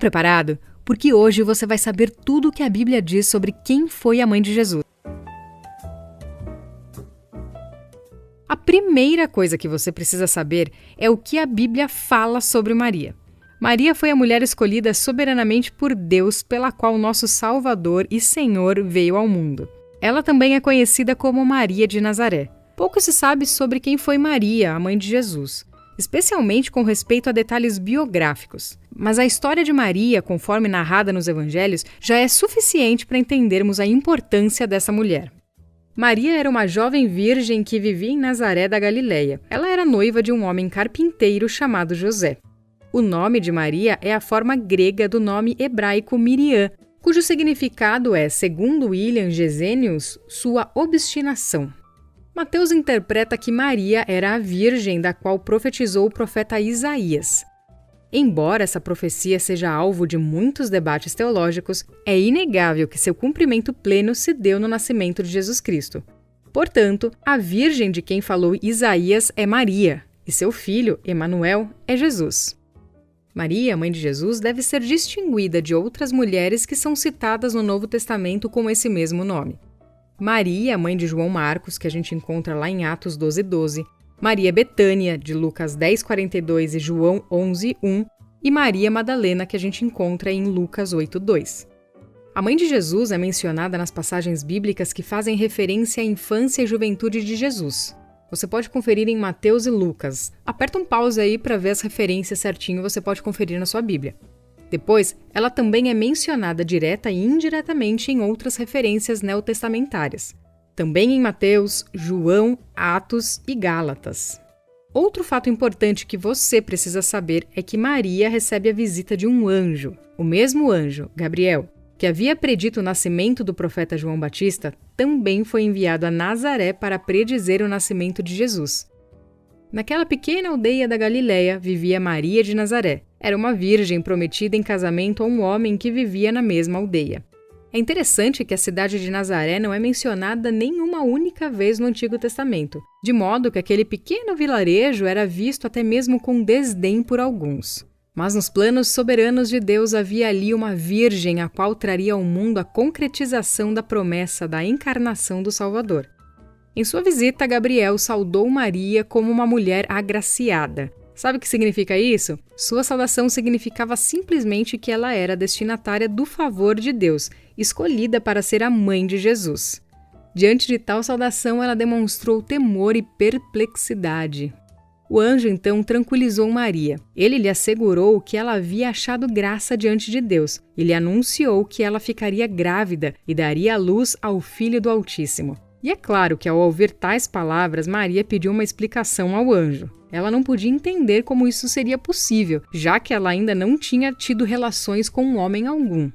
preparado? Porque hoje você vai saber tudo o que a Bíblia diz sobre quem foi a mãe de Jesus. A primeira coisa que você precisa saber é o que a Bíblia fala sobre Maria. Maria foi a mulher escolhida soberanamente por Deus, pela qual nosso Salvador e Senhor veio ao mundo. Ela também é conhecida como Maria de Nazaré. Pouco se sabe sobre quem foi Maria, a mãe de Jesus, especialmente com respeito a detalhes biográficos. Mas a história de Maria, conforme narrada nos evangelhos, já é suficiente para entendermos a importância dessa mulher. Maria era uma jovem virgem que vivia em Nazaré da Galileia. Ela era noiva de um homem carpinteiro chamado José. O nome de Maria é a forma grega do nome hebraico Miriam, cujo significado é, segundo William Gesenius, sua obstinação. Mateus interpreta que Maria era a virgem da qual profetizou o profeta Isaías. Embora essa profecia seja alvo de muitos debates teológicos, é inegável que seu cumprimento pleno se deu no nascimento de Jesus Cristo. Portanto, a virgem de quem falou Isaías é Maria, e seu filho, Emanuel, é Jesus. Maria, mãe de Jesus, deve ser distinguida de outras mulheres que são citadas no Novo Testamento com esse mesmo nome. Maria, mãe de João Marcos, que a gente encontra lá em Atos 12:12, Maria Betânia, de Lucas 10:42 e João 11:1, e Maria Madalena, que a gente encontra em Lucas 8:2. A mãe de Jesus é mencionada nas passagens bíblicas que fazem referência à infância e juventude de Jesus. Você pode conferir em Mateus e Lucas. Aperta um pause aí para ver as referências certinho, você pode conferir na sua Bíblia. Depois, ela também é mencionada direta e indiretamente em outras referências neotestamentárias. Também em Mateus, João, Atos e Gálatas. Outro fato importante que você precisa saber é que Maria recebe a visita de um anjo. O mesmo anjo, Gabriel, que havia predito o nascimento do profeta João Batista, também foi enviado a Nazaré para predizer o nascimento de Jesus. Naquela pequena aldeia da Galileia vivia Maria de Nazaré. Era uma virgem prometida em casamento a um homem que vivia na mesma aldeia. É interessante que a cidade de Nazaré não é mencionada nenhuma única vez no Antigo Testamento, de modo que aquele pequeno vilarejo era visto até mesmo com desdém por alguns. Mas nos planos soberanos de Deus havia ali uma virgem a qual traria ao mundo a concretização da promessa da encarnação do Salvador. Em sua visita, Gabriel saudou Maria como uma mulher agraciada. Sabe o que significa isso? Sua saudação significava simplesmente que ela era destinatária do favor de Deus, escolhida para ser a mãe de Jesus. Diante de tal saudação, ela demonstrou temor e perplexidade. O anjo então tranquilizou Maria. Ele lhe assegurou que ela havia achado graça diante de Deus e lhe anunciou que ela ficaria grávida e daria à luz ao Filho do Altíssimo. E é claro que ao ouvir tais palavras, Maria pediu uma explicação ao anjo. Ela não podia entender como isso seria possível, já que ela ainda não tinha tido relações com um homem algum.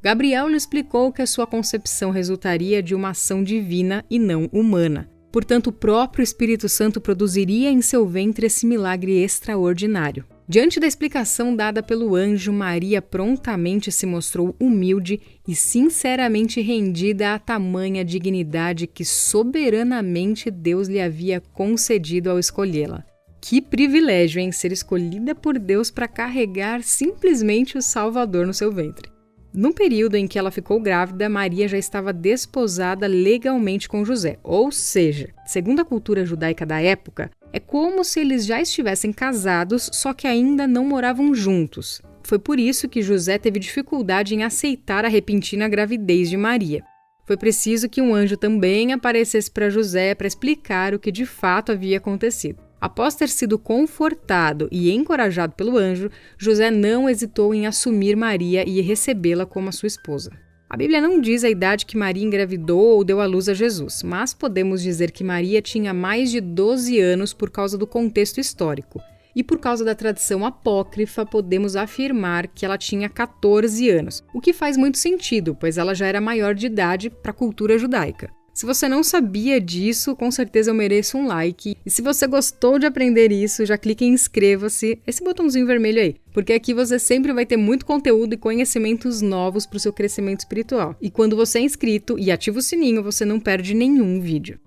Gabriel lhe explicou que a sua concepção resultaria de uma ação divina e não humana. Portanto, o próprio Espírito Santo produziria em seu ventre esse milagre extraordinário. Diante da explicação dada pelo anjo, Maria prontamente se mostrou humilde e sinceramente rendida à tamanha dignidade que soberanamente Deus lhe havia concedido ao escolhê-la. Que privilégio em ser escolhida por Deus para carregar simplesmente o Salvador no seu ventre. No período em que ela ficou grávida, Maria já estava desposada legalmente com José, ou seja, segundo a cultura judaica da época, é como se eles já estivessem casados, só que ainda não moravam juntos. Foi por isso que José teve dificuldade em aceitar a repentina gravidez de Maria. Foi preciso que um anjo também aparecesse para José para explicar o que de fato havia acontecido. Após ter sido confortado e encorajado pelo anjo, José não hesitou em assumir Maria e recebê-la como a sua esposa. A Bíblia não diz a idade que Maria engravidou ou deu à luz a Jesus, mas podemos dizer que Maria tinha mais de 12 anos por causa do contexto histórico. E por causa da tradição apócrifa, podemos afirmar que ela tinha 14 anos, o que faz muito sentido, pois ela já era maior de idade para a cultura judaica. Se você não sabia disso, com certeza eu mereço um like. E se você gostou de aprender isso, já clique em inscreva-se, esse botãozinho vermelho aí, porque aqui você sempre vai ter muito conteúdo e conhecimentos novos para o seu crescimento espiritual. E quando você é inscrito e ativa o sininho, você não perde nenhum vídeo.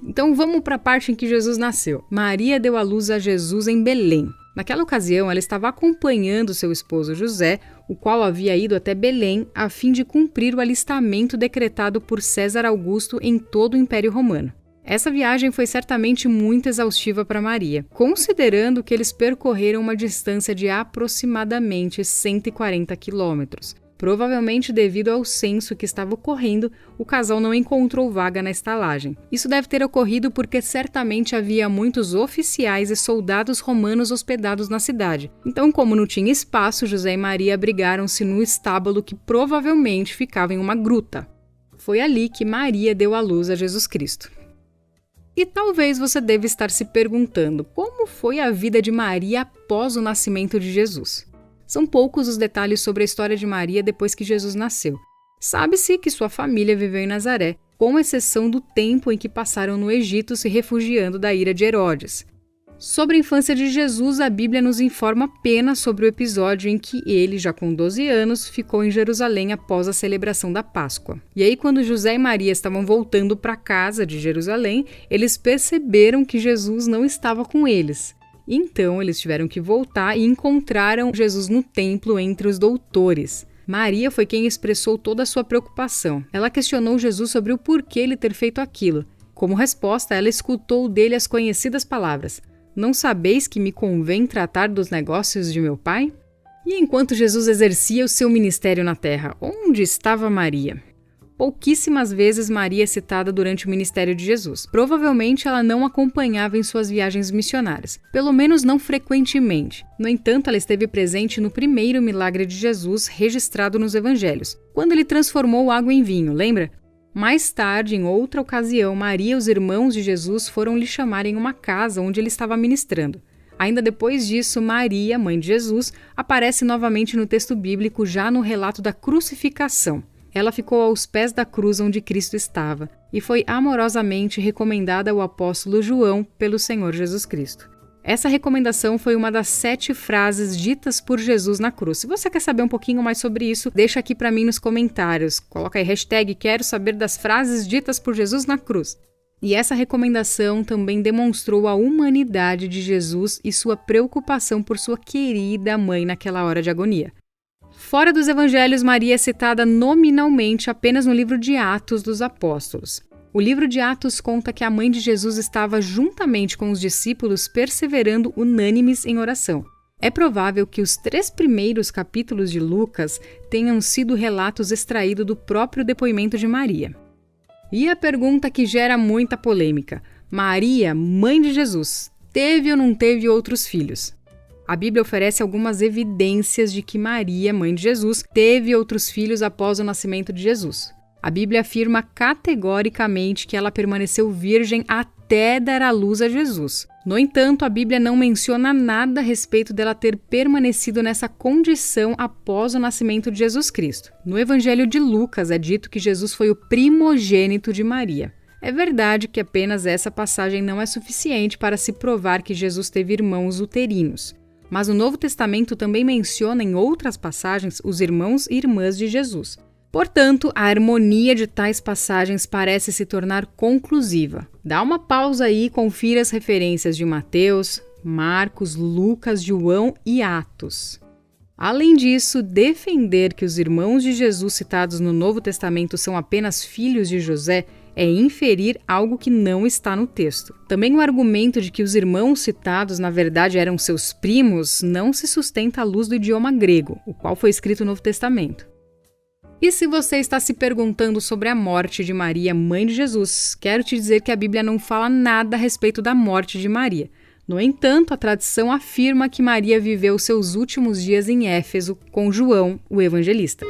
Então vamos para a parte em que Jesus nasceu. Maria deu à luz a Jesus em Belém. Naquela ocasião, ela estava acompanhando seu esposo José, o qual havia ido até Belém a fim de cumprir o alistamento decretado por César Augusto em todo o Império Romano. Essa viagem foi certamente muito exaustiva para Maria, considerando que eles percorreram uma distância de aproximadamente 140 quilômetros. Provavelmente devido ao censo que estava ocorrendo, o casal não encontrou vaga na estalagem. Isso deve ter ocorrido porque certamente havia muitos oficiais e soldados romanos hospedados na cidade. Então, como não tinha espaço, José e Maria abrigaram-se no estábulo que provavelmente ficava em uma gruta. Foi ali que Maria deu à luz a Jesus Cristo. E talvez você deva estar se perguntando como foi a vida de Maria após o nascimento de Jesus. São poucos os detalhes sobre a história de Maria depois que Jesus nasceu. Sabe-se que sua família viveu em Nazaré, com exceção do tempo em que passaram no Egito se refugiando da ira de Herodes. Sobre a infância de Jesus, a Bíblia nos informa apenas sobre o episódio em que ele, já com 12 anos, ficou em Jerusalém após a celebração da Páscoa. E aí, quando José e Maria estavam voltando para casa de Jerusalém, eles perceberam que Jesus não estava com eles. Então, eles tiveram que voltar e encontraram Jesus no templo entre os doutores. Maria foi quem expressou toda a sua preocupação. Ela questionou Jesus sobre o porquê ele ter feito aquilo. Como resposta, ela escutou dele as conhecidas palavras: "Não sabeis que me convém tratar dos negócios de meu pai?" E enquanto Jesus exercia o seu ministério na terra, onde estava Maria? Pouquíssimas vezes Maria é citada durante o ministério de Jesus. Provavelmente ela não acompanhava em suas viagens missionárias, pelo menos não frequentemente. No entanto, ela esteve presente no primeiro milagre de Jesus registrado nos evangelhos, quando ele transformou água em vinho, lembra? Mais tarde, em outra ocasião, Maria e os irmãos de Jesus foram lhe chamar em uma casa onde ele estava ministrando. Ainda depois disso, Maria, mãe de Jesus, aparece novamente no texto bíblico já no relato da crucificação. Ela ficou aos pés da cruz onde Cristo estava e foi amorosamente recomendada ao apóstolo João pelo Senhor Jesus Cristo. Essa recomendação foi uma das 7 frases ditas por Jesus na cruz. Se você quer saber um pouquinho mais sobre isso, deixa aqui para mim nos comentários. Coloca aí hashtag quero saber das frases ditas por Jesus na cruz. E essa recomendação também demonstrou a humanidade de Jesus e sua preocupação por sua querida mãe naquela hora de agonia. Fora dos evangelhos, Maria é citada nominalmente apenas no livro de Atos dos Apóstolos. O livro de Atos conta que a mãe de Jesus estava juntamente com os discípulos perseverando unânimes em oração. É provável que os 3 primeiros capítulos de Lucas tenham sido relatos extraídos do próprio depoimento de Maria. E a pergunta que gera muita polêmica: Maria, mãe de Jesus, teve ou não teve outros filhos? A Bíblia oferece algumas evidências de que Maria, mãe de Jesus, teve outros filhos após o nascimento de Jesus. A Bíblia afirma categoricamente que ela permaneceu virgem até dar à luz a Jesus. No entanto, a Bíblia não menciona nada a respeito dela ter permanecido nessa condição após o nascimento de Jesus Cristo. No Evangelho de Lucas é dito que Jesus foi o primogênito de Maria. É verdade que apenas essa passagem não é suficiente para se provar que Jesus teve irmãos uterinos. Mas o Novo Testamento também menciona em outras passagens os irmãos e irmãs de Jesus. Portanto, a harmonia de tais passagens parece se tornar conclusiva. Dá uma pausa aí e confira as referências de Mateus, Marcos, Lucas, João e Atos. Além disso, defender que os irmãos de Jesus citados no Novo Testamento são apenas filhos de José é inferir algo que não está no texto. Também o argumento de que os irmãos citados na verdade eram seus primos não se sustenta à luz do idioma grego, o qual foi escrito no Novo Testamento. E se você está se perguntando sobre a morte de Maria, mãe de Jesus, quero te dizer que a Bíblia não fala nada a respeito da morte de Maria. No entanto, a tradição afirma que Maria viveu seus últimos dias em Éfeso com João, o evangelista.